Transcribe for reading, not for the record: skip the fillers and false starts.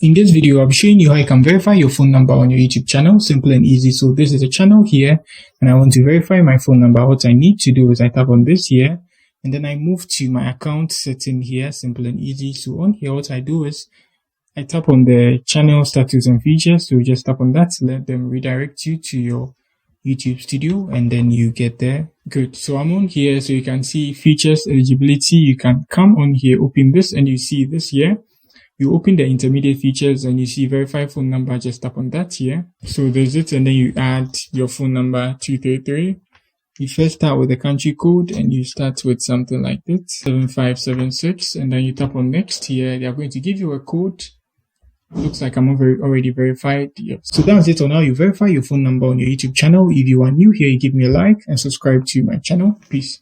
In this video, I'll be showing you how you can verify your phone number on your YouTube channel. Simple and easy. So this is a channel here and I want to verify my phone number. What I need to do is I tap on this here and then I move to my account setting here. Simple and easy. So on here, what I do is I tap on the channel status and features. So just tap on that, let them redirect you to your YouTube studio and then you get there. Good. So I'm on here so you can see features, eligibility. You can come on here, open this and you see this here. You open the intermediate features and you see verify phone number, just tap on that here. So there's it and then you add your phone number 233. You first start with the country code and you start with something like this, 7576, and then you tap on next here. They are going to give you a code. Looks like I'm already verified. Yep. So that's it. So now you verify your phone number on your YouTube channel. If you are new here, you give me a like and subscribe to my channel. Peace.